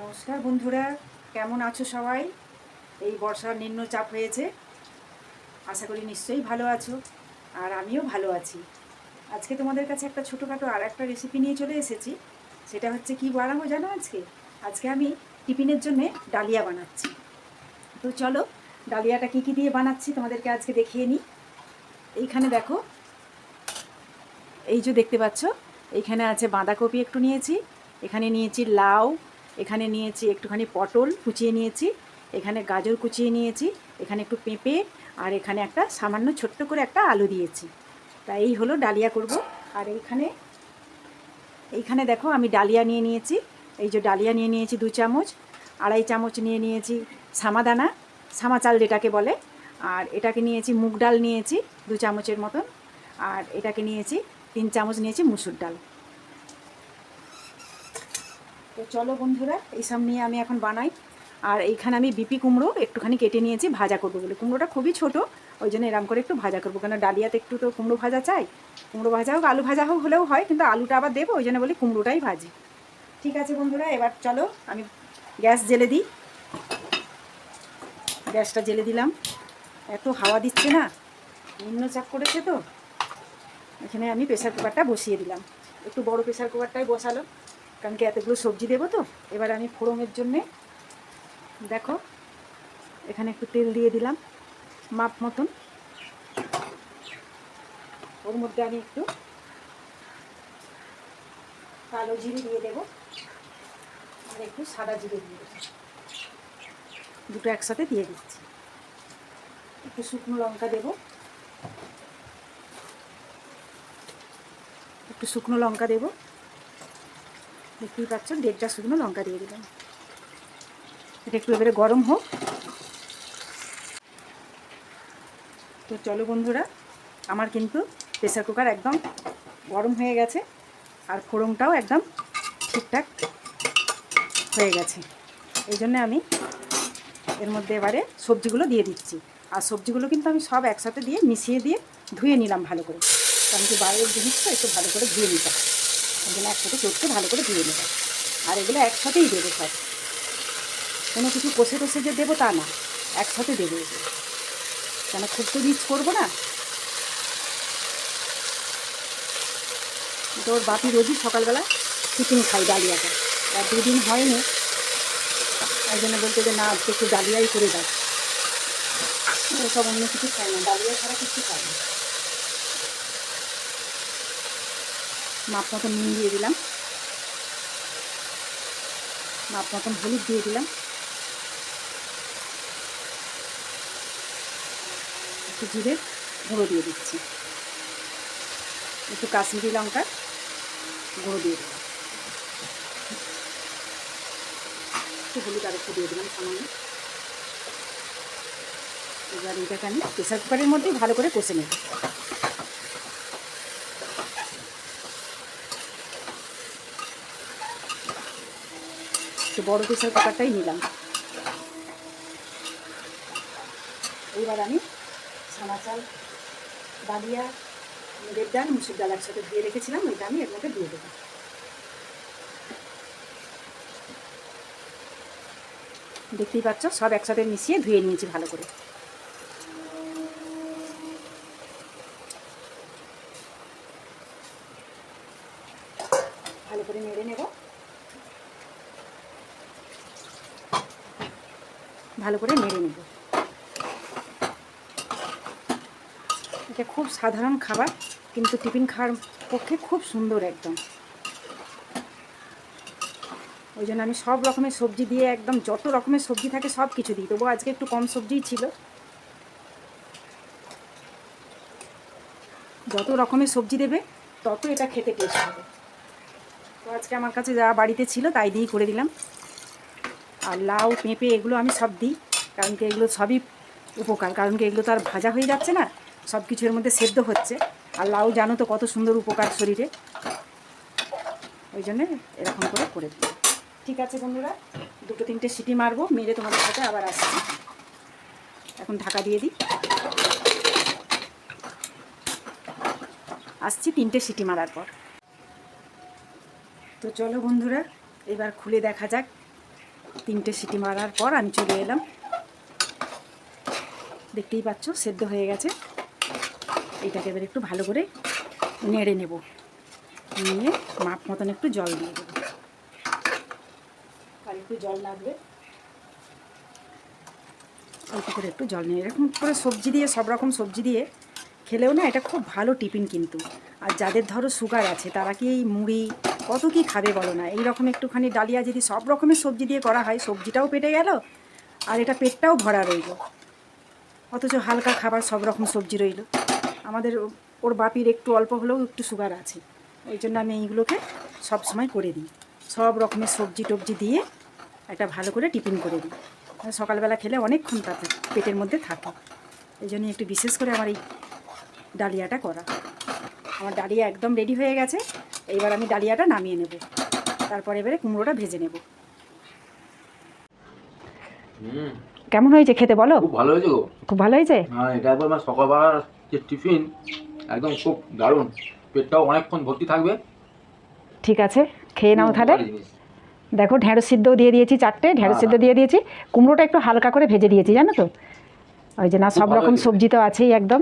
নমস্কার বন্ধুরা, কেমন আছো সবাই? এই বর্ষার নিম্নচাপ হয়েছে, আশা করি নিশ্চয়ই ভালো আছো। আর আমিও ভালো আছি। আজকে তোমাদের কাছে একটা ছোটোখাটো আর একটা রেসিপি নিয়ে চলে এসেছি। সেটা হচ্ছে কি বানাবো জানো? আজকে আমি টিফিনের জন্যে ডালিয়া বানাচ্ছি। তো চলো, ডালিয়াটা কী কী দিয়ে বানাচ্ছি তোমাদেরকে আজকে দেখিয়ে নিই। এইখানে দেখো, এই যে দেখতে পাচ্ছ, এইখানে আছে বাঁধাকপি একটু নিয়েছি, এখানে নিয়েছি লাউ, এখানে নিয়েছি একটুখানি পটল কুচিয়ে নিয়েছি, এখানে গাজর কুচিয়ে নিয়েছি, এখানে একটু পেঁপে, আর এখানে একটা সামান্য ছোট্ট করে একটা আলু দিয়েছি। তা এই হলো ডালিয়া করব। আর এইখানে এইখানে দেখো আমি ডালিয়া নিয়ে নিয়েছি। এই যে ডালিয়া নিয়ে নিয়েছি 2 চামচ, 2.5 চামচ নিয়ে নিয়েছি সামাদানা, সামা চাল যেটাকে বলে। আর এটাকে নিয়েছি মুগ ডাল নিয়েছি 2 চামচের মতন। আর এটাকে নিয়েছি 3 চামচ নিয়েছি মুসুর ডাল। তো চলো বন্ধুরা, এইসব নিয়ে আমি এখন বানাই। আর এইখানে আমি বিপি কুমড়ো একটুখানি কেটে নিয়েছি ভাজা করবো বলে। কুমড়োটা খুবই ছোট, ওই জন্য এরম করে একটু ভাজা করবো, কেন ডালিয়াতে একটু তো কুমড়ো ভাজা চাই। কুমড়ো ভাজা হোক আলু ভাজা হোক হলেও হয়, কিন্তু আলুটা আবার দেবো, ওই জন্য বলি কুমড়োটাই ভাজি। ঠিক আছে বন্ধুরা, এবার চলো আমি গ্যাস জেলে দিই। গ্যাসটা জেলে দিলাম। এত হাওয়া দিচ্ছে না, নিম্নচাপ করেছে তো। এখানে আমি প্রেসার কুকারটা বসিয়ে দিলাম। একটু বড় প্রেসার কুকারটাই বসালো, কারণ কি এতগুলো সবজি দেবো তো। এবার আমি ফোড়নের জন্যে দেখো এখানে একটু তেল দিয়ে দিলাম মাপ মতন। ওর মধ্যে আমি একটু কালো জিরে দিয়ে দেবো, আর একটু সাদা জিরে দিয়ে দেবো, দুটো একসাথে দিয়ে দিচ্ছি। একটু শুকনো লঙ্কা দেবো, একটু শুকনো লঙ্কা দেবো। দেখতেই পাচ্ছ 1.5টা শুকনো লঙ্কা দিয়ে দিলাম। এটা একটু এবারে গরম হোক। তো চলো বন্ধুরা, আমার কিন্তু প্রেসার কুকার একদম গরম হয়ে গেছে, আর ফোড়নটাও একদম ঠিকঠাক হয়ে গেছে। এই জন্য আমি এর মধ্যে এবারে সবজিগুলো দিয়ে দিচ্ছি। আর সবজিগুলো কিন্তু আমি সব একসাথে দিয়ে মিশিয়ে দিয়ে ধুয়ে নিলাম ভালো করে, কারণ কি বাইরের জিনিসটা একটু ভালো করে ধুয়ে নিতে হয়। ওই জন্য একসাথে চটকে ভালো করে ধুয়ে নেব। আর এগুলো একসাথেই দেবো সব, কোনো কিছু কষে কষে যে দেবো তা না, একসাথে দেবো এগুলো, কেন খুব তো রিচ করবো না। তো ওর বাপি রোজই সকালবেলা টিফিন খাই ডালিয়াটা, আর 2 দিন হয়নি, ওই জন্য বলতে যে না আজকে একটু ডালিয়াই করে দাও। সব অন্য কিছু খায় না, ডালিয়া ছাড়া কিছু খায় না। মাপ মতন নুন দিয়ে দিলাম, মাপ মতন হলুদ দিয়ে দিলাম, একটু জিরে গুঁড়ো দিয়ে দিচ্ছি, একটু কাশ্মীরি লঙ্কার গুঁড়ো দিয়ে দিলাম, একটু হলুদ আর একটু দিয়ে দিলাম সামান্য। এবার এটাকে আমি প্রেসার কুকারের মধ্যেই ভালো করে কষে নেব। একটু বড় প্রেসার কুকারটাই নিলাম। এইবার আমি সাদা চাল, ডালিয়া, মুগের ডাল, মুসুর ডাল একসাথে ধুয়ে রেখেছিলাম, ওইটা আমি এর মধ্যে দিয়ে দেবো। দেখতেই পাচ্ছ সব একসাথে মিশিয়ে ধুয়ে নিয়েছি ভালো করে। ভালো করে নেড়ে নেব, ভালো করে নেড়ে নেব। এটা খুব সাধারণ খাবার, কিন্তু টিফিন খাওয়ার পক্ষে খুব সুন্দর একদম। ওই জন্য আমি সব রকমের সবজি দিয়ে, একদম যত রকমের সবজি থাকে সব কিছু দিই, তবু আজকে একটু কম সবজিই ছিল। যত রকমের সবজি দেবে তত এটা খেতে টেস্ট হবে। তো আজকে আমার কাছে যা বাড়িতে ছিল তাই দিয়েই করে দিলাম। আর লাউ, পেঁপে এগুলো আমি সব দিই, কারণ কি এগুলো সবই উপকার, কারণ কি এগুলো তো আর ভাজা হয়ে যাচ্ছে না, সব কিছু এর মধ্যে সেদ্ধ হচ্ছে। আর লাউ জানো তো কত সুন্দর উপকার শরীরে, ওই জন্যে এরকম করে করে দিই। ঠিক আছে বন্ধুরা, 2-3টে সিটি মারবো, মেরে তোমাদের সাথে আবার আসছি। এখন ঢাকা দিয়ে দিই, আসছি 3টে সিটি মারার পর। তো চলো বন্ধুরা, এবার খুলে দেখা যাক 3টে সিটি মারার পর আমি চলে এলাম। দেখতেই পাচ্ছ সেদ্ধ হয়ে গেছে। এইটাকে এবার একটু ভালো করে নেড়ে নেব, নিয়ে মাপ মতন একটু জল দিয়ে দেবো, আর একটু জল লাগবে, অল্প করে একটু জল নিয়ে এরকম করে সবজি দিয়ে, সব রকম সবজি দিয়ে খেলেও না এটা খুব ভালো টিফিন কিন্তু। আর যাদের ধরো সুগার আছে তারা কি এই মুড়ি কত কি খাবে বলো না, এইরকম একটুখানি ডালিয়া যদি সব রকমের সবজি দিয়ে করা হয়, সবজিটাও পেটে গেল আর এটা পেটটাও ভরা রইল, অথচ হালকা খাবার সব রকম সবজি রইল। আমাদের ওর বাপির একটু অল্প হলেও একটু সুগার আছে, ওই জন্য আমি এইগুলোকে সব সময় করে দিই, সব রকমের সবজি টবজি দিয়ে একটা ভালো করে টিফিন করে দিই। সকালবেলা খেলে অনেকক্ষণ তাতে পেটের মধ্যে থাকে, এই জন্যই একটু বিশেষ করে আমার এই ডালিয়াটা করা। আমার ডালিয়া একদম রেডি হয়ে গেছে, এইবার আমি ডালিয়াটা নামিয়ে নেব, তারপর এবারে কুমড়োটা ভেজে নেব। কেমন হয়েছে খেতে বলো? খুব ভালো হয়েছে গো, খুব ভালো হয়েছে। হ্যাঁ এটা একবার আমার সকালবেলার যে টিফিন একদম খুব দারুণ, পেটটাও অনেকক্ষণ ভর্তি থাকবে। ঠিক আছে, খেয়ে নাও তাহলে। ভালো জিনিস। দেখো ঢেঁড়স সিদ্ধও দিয়ে দিয়েছি, 4টে ঢেঁড়স সিদ্ধ দিয়ে দিয়েছি, কুমড়োটা একটু হালকা করে ভেজে দিয়েছি জানো তো, ওই যে না খুব সব ভালো রকম হয়েছে। সবজি তো আছেই একদম।